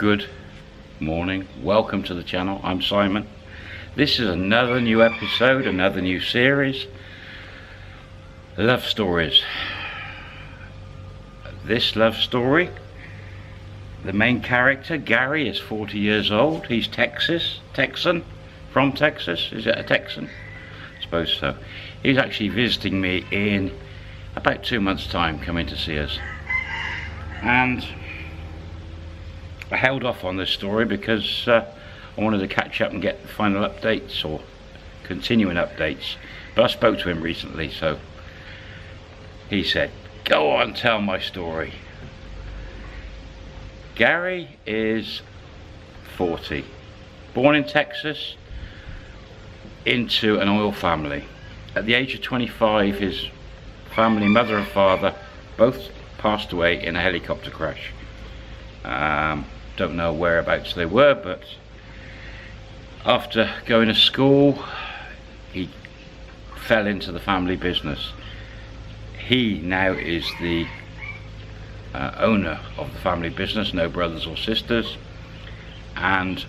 Good morning, welcome to the channel. I'm Simon. This is another new episode, another new series, love stories. This love story, the main character Gary is 40 years old. He's Texan, from Texas. Is it a Texan? I suppose so. He's actually visiting me in about 2 months' time, coming to see us. And I held off on this story because I wanted to catch up and get the final updates or continuing updates. But I spoke to him recently, so he said, "Go on, tell my story." Gary is 40, born in Texas into an oil family. At the age of 25, his family, mother and father, both passed away in a helicopter crash. Don't know whereabouts they were, but after going to school, he fell into the family business. He now is the owner of the family business, no brothers or sisters, and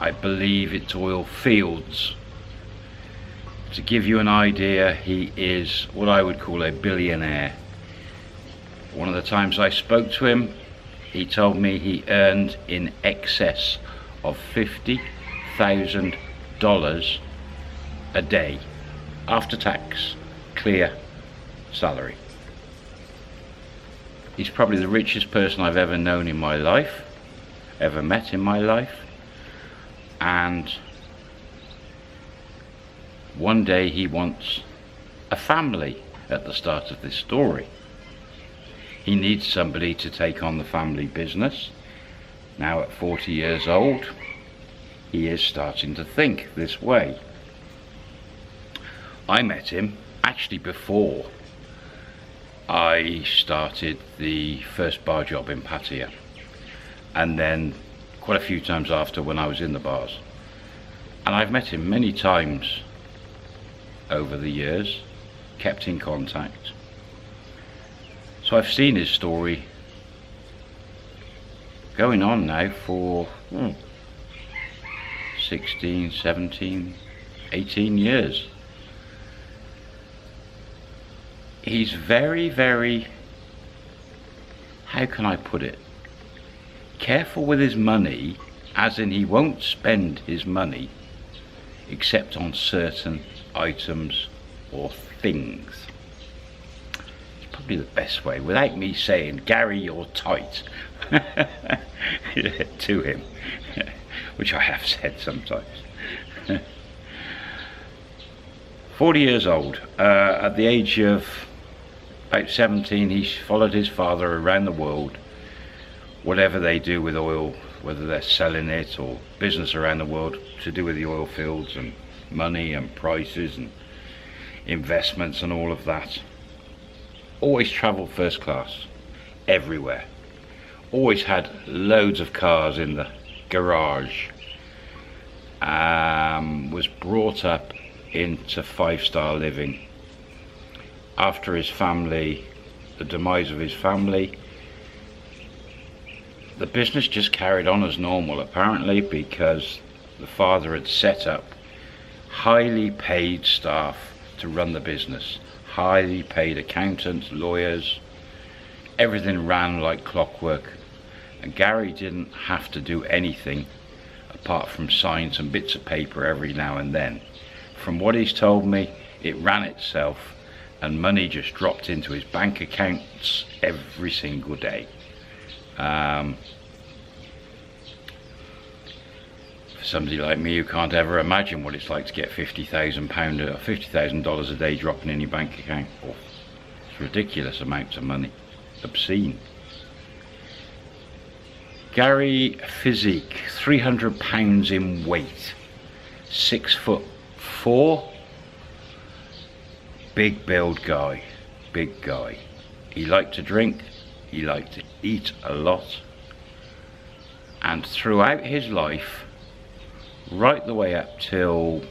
I believe it's oil fields. To give you an idea, he is what I would call a billionaire. One of the times I spoke to him, he told me he earned in excess of $50,000 a day after tax, clear salary. He's probably the richest person I've ever known in my life, ever met in my life, and one day he wants a family at the start of this story. He needs somebody to take on the family business. Now at 40 years old, he is starting to think this way. I met him actually before I started the first bar job in Pattaya, and then quite a few times after when I was in the bars. And I've met him many times over the years, kept in contact. So I've seen his story going on now for 16, 17, 18 years. He's very, how can I put it, careful with his money, as in he won't spend his money except on certain items or things. Probably the best way, without me saying, "Gary, you're tight," to him, which I have said sometimes. 40 years old. At the age of about 17, he followed his father around the world. Whatever they do with oil, whether they're selling it or business around the world to do with the oil fields and money and prices and investments and all of that. Always travelled first class, everywhere. Always had loads of cars in the garage. Was brought up into five-star living. After his family, the demise of his family, the business just carried on as normal apparently, because the father had set up highly paid staff to run the business. Highly paid accountants, lawyers, everything ran like clockwork, and Gary didn't have to do anything apart from sign some bits of paper every now and then. From what he's told me, it ran itself and money just dropped into his bank accounts every single day. For somebody like me who can't ever imagine what it's like to get £50,000 or $50,000 a day dropping in your bank account. Oh, it's ridiculous amounts of money, obscene. Gary physique, 300 pounds in weight, 6'4", big build guy, big guy. He liked to drink, he liked to eat a lot, and throughout his life, right the way up till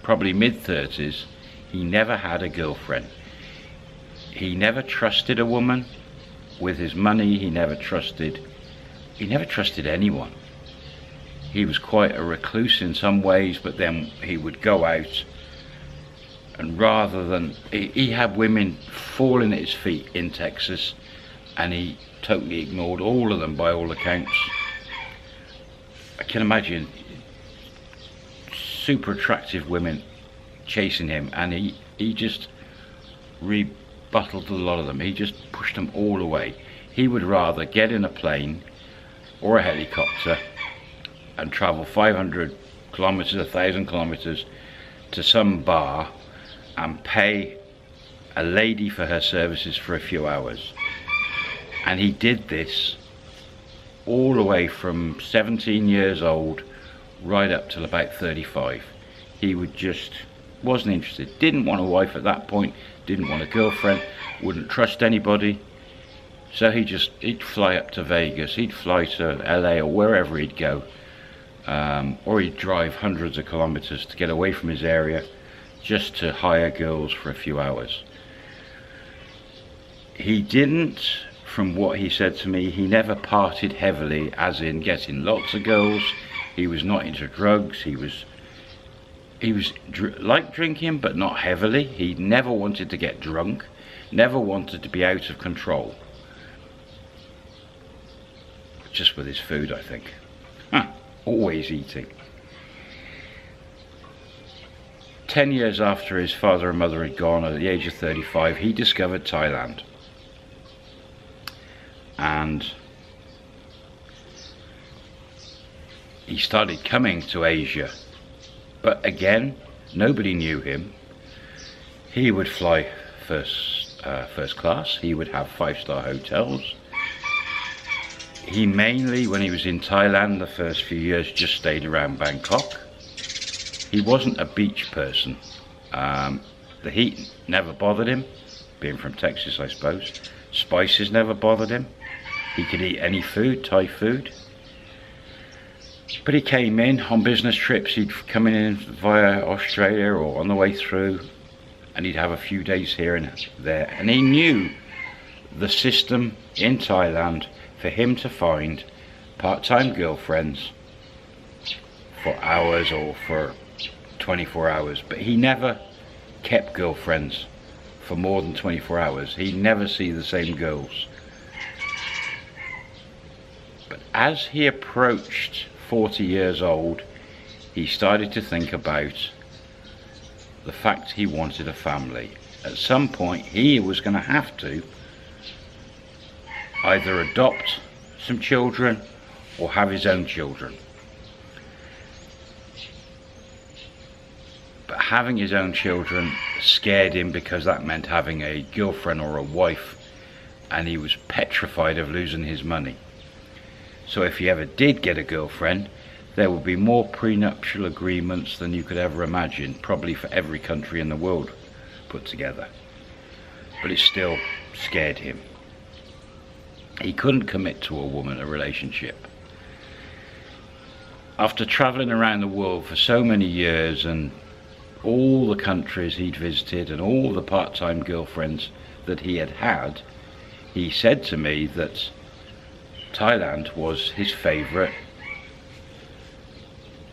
probably mid-30s, he never had a girlfriend. He never trusted a woman with his money. He never trusted he never trusted anyone. He was quite a recluse in some ways, but then he would go out, and rather than, he had women falling at his feet in Texas, and he totally ignored all of them by all accounts. I can imagine super attractive women chasing him, and he just rebutted a lot of them. He just pushed them all away. He would rather get in a plane or a helicopter and travel 500 kilometers, 1,000 kilometers to some bar and pay a lady for her services for a few hours. And he did this all the way from 17 years old right up till about 35. He would just wasn't interested, didn't want a wife at that point, didn't want a girlfriend, wouldn't trust anybody. So he'd fly up to Vegas, he'd fly to LA or wherever he'd go, or he'd drive hundreds of kilometers to get away from his area just to hire girls for a few hours. He didn't, from what he said to me, he never partied heavily, as in getting lots of girls. He was not into drugs. He was like drinking, but not heavily. He never wanted to get drunk, never wanted to be out of control. Just with his food, I think. Always eating. 10 years after his father and mother had gone, at the age of 35, he discovered Thailand. And he started coming to Asia. But again, nobody knew him. He would fly first class. He would have 5-star hotels. He mainly, when he was in Thailand the first few years, just stayed around Bangkok. He wasn't a beach person. The heat never bothered him, being from Texas, I suppose. Spices never bothered him. He could eat any food, Thai food. But he came in on business trips. He'd come in via Australia or on the way through, and he'd have a few days here and there. And he knew the system in Thailand for him to find part-time girlfriends for hours or for 24 hours. But he never kept girlfriends for more than 24 hours. He'd never see the same girls. But as he approached 40 years old, he started to think about the fact he wanted a family. At some point he was going to have to either adopt some children or have his own children. But having his own children scared him, because that meant having a girlfriend or a wife, and he was petrified of losing his money. So if he ever did get a girlfriend, there would be more prenuptial agreements than you could ever imagine, probably for every country in the world put together. But it still scared him. He couldn't commit to a woman, a relationship. After traveling around the world for so many years, and all the countries he'd visited and all the part-time girlfriends that he had had, he said to me that Thailand was his favourite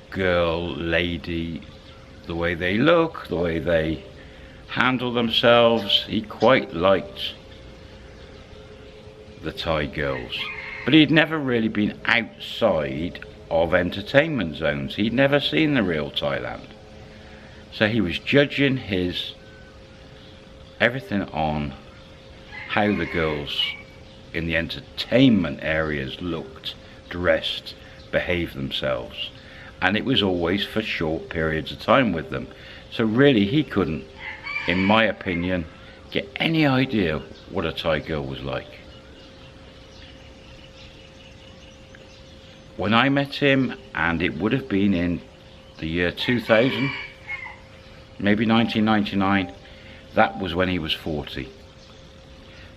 girl, lady, the way they look, the way they handle themselves. He quite liked the Thai girls, but he'd never really been outside of entertainment zones. He'd never seen the real Thailand. So he was judging everything on how the girls in the entertainment areas looked, dressed, behaved themselves. And it was always for short periods of time with them. So really he couldn't, in my opinion, get any idea what a Thai girl was like. When I met him, and it would have been in the year 2000, maybe 1999, that was when he was 40.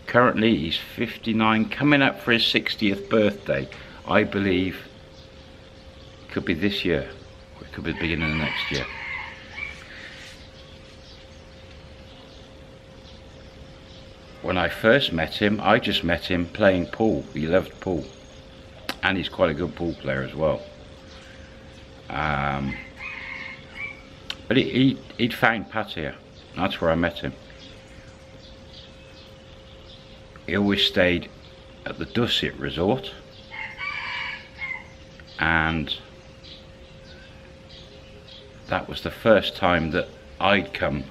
Currently he's 59, coming up for his 60th birthday. I believe it could be this year, or it could be the beginning of next year. When I first met him, I just met him playing pool. He loved pool. and he's quite a good pool player as well. But he'd found Pattaya. That's where I met him. He always stayed at the Dusit resort, and that was the first time that I'd come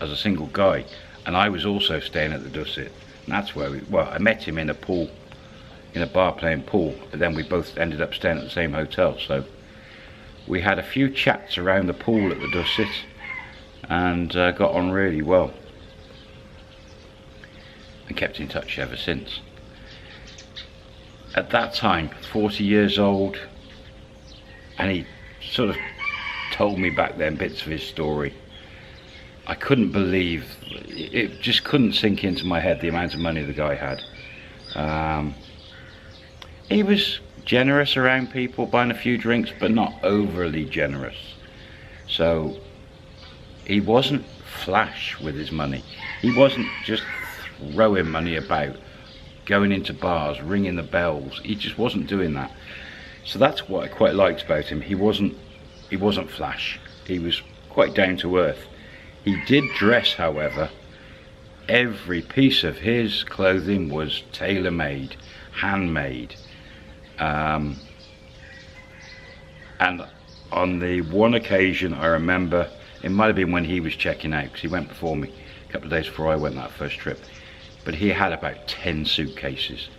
as a single guy, and I was also staying at the Dusit. And that's where I met him in a bar playing pool, but then we both ended up staying at the same hotel. So we had a few chats around the pool at the Dusit, and got on really well, and kept in touch ever since. At that time, 40 years old, and he sort of told me back then bits of his story. I couldn't believe, it just couldn't sink into my head the amount of money the guy had. He was generous around people, buying a few drinks, but not overly generous. So he wasn't flash with his money. He wasn't just throwing money about, going into bars, ringing the bells. He just wasn't doing that. So that's what I quite liked about him. He wasn't flash. He was quite down to earth. He did dress, however. Every piece of his clothing was tailor-made, handmade. And on the one occasion I remember, it might have been when he was checking out, because he went before me, a couple of days before I went that first trip, but he had about 10 suitcases.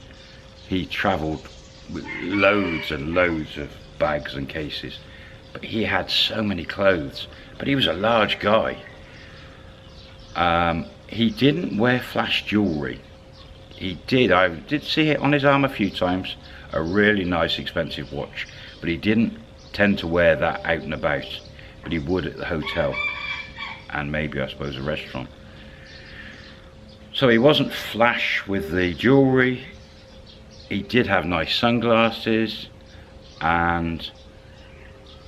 He travelled with loads and loads of bags and cases, but he had so many clothes. But he was a large guy. He didn't wear flash jewellery. I did see it on his arm a few times, a really nice expensive watch, but he didn't tend to wear that out and about, but he would at the hotel, and maybe I suppose a restaurant. So he wasn't flash with the jewellery. He did have nice sunglasses, and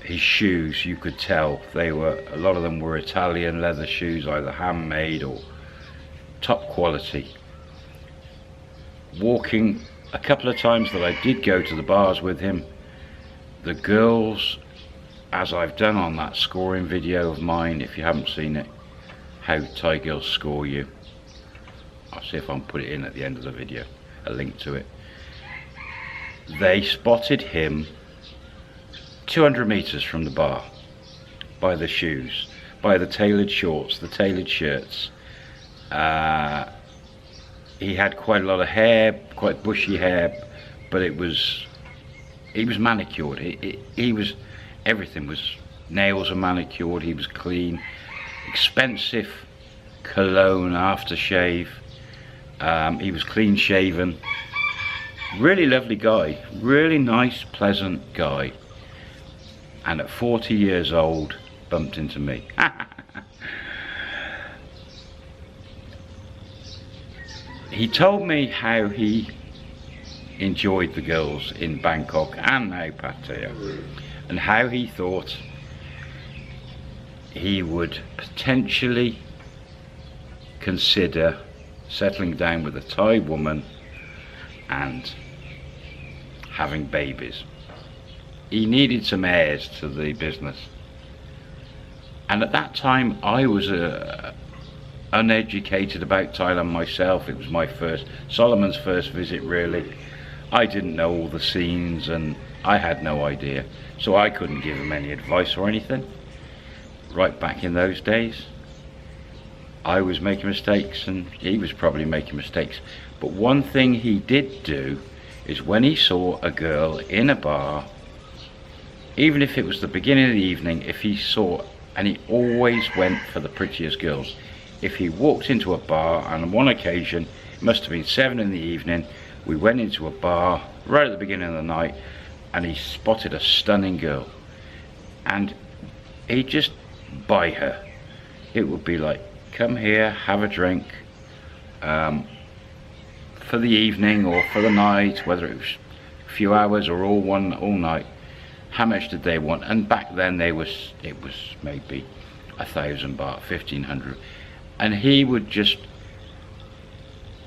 his shoes, you could tell a lot of them were Italian leather shoes, either handmade or top quality. Walking a couple of times that I did go to the bars with him, the girls, as I've done on that scoring video of mine, if you haven't seen it, how Thai girls score you, I'll see if I can put it in at the end of the video, a link to it. They spotted him 200 meters from the bar, by the shoes, by the tailored shorts, the tailored shirts. He had quite a lot of hair, quite bushy hair, but he was manicured. He was, everything was, nails were manicured, he was clean. Expensive cologne aftershave. He was clean shaven. Really lovely guy, really nice, pleasant guy. And at 40 years old, bumped into me. He told me how he enjoyed the girls in Bangkok and now Pattaya, and how he thought he would potentially consider settling down with a Thai woman and having babies. He needed some heirs to the business, and at that time I was uneducated about Thailand myself. It was my Solomon's first visit really. I didn't know all the scenes and I had no idea, so I couldn't give him any advice or anything. Right back in those days I was making mistakes and he was probably making mistakes, but one thing he did do is when he saw a girl in a bar, even if it was the beginning of the evening, if he saw, and he always went for the prettiest girls. If he walked into a bar, and on one occasion, it must have been 7 in the evening, we went into a bar right at the beginning of the night, and he spotted a stunning girl, and he'd just buy her. It would be like, come here, have a drink, for the evening or for the night, whether it was a few hours or all night. How much did they want? And back then it was maybe 1,000 baht, 1,500, and he would just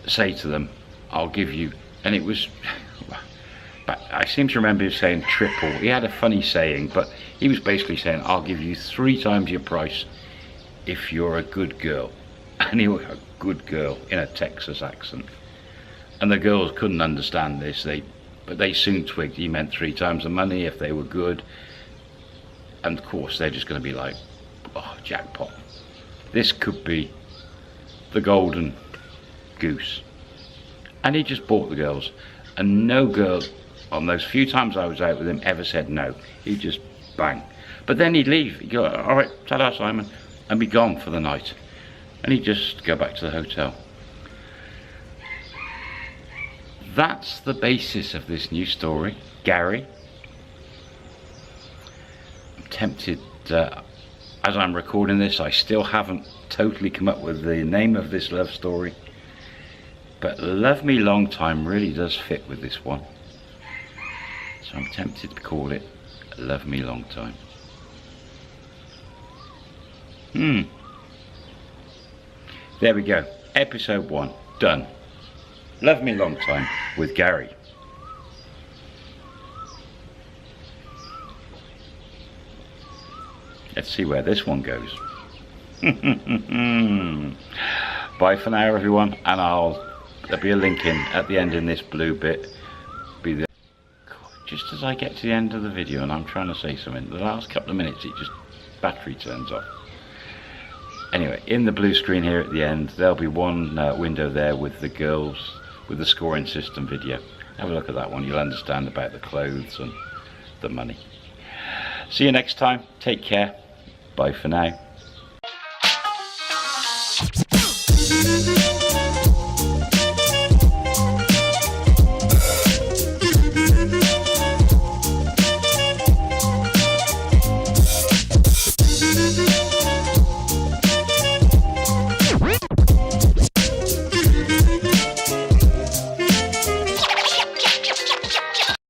say to them, I'll give you, and it was but I seem to remember him saying triple. He had a funny saying, but he was basically saying, I'll give you 3 times your price if you're a good girl. And he was a good girl in a Texas accent. And the girls couldn't understand this, but they soon twigged he meant 3 times the money if they were good. And of course they're just going to be like, oh, jackpot. This could be the golden goose. And he just bought the girls. And no girl, on those few times I was out with him, ever said no. He'd just bang. But then he'd leave. He'd go, all right, ta-da, Simon, and be gone for the night. And he'd just go back to the hotel. That's the basis of this new story, Gary. I'm tempted, as I'm recording this, I still haven't totally come up with the name of this love story. But Love Me Long Time really does fit with this one. So I'm tempted to call it Love Me Long Time. There we go. Episode 1. Done. Love Me Long Time with Gary. Let's see where this one goes. Bye for now, everyone, and there'll be a link in at the end in this blue bit. Just as I get to the end of the video and I'm trying to say something, the last couple of minutes battery turns off. Anyway, in the blue screen here at the end, there'll be one window there with the girls, with the scoring system video. Have a look at that one, you'll understand about the clothes and the money. See you next time, take care, bye for now.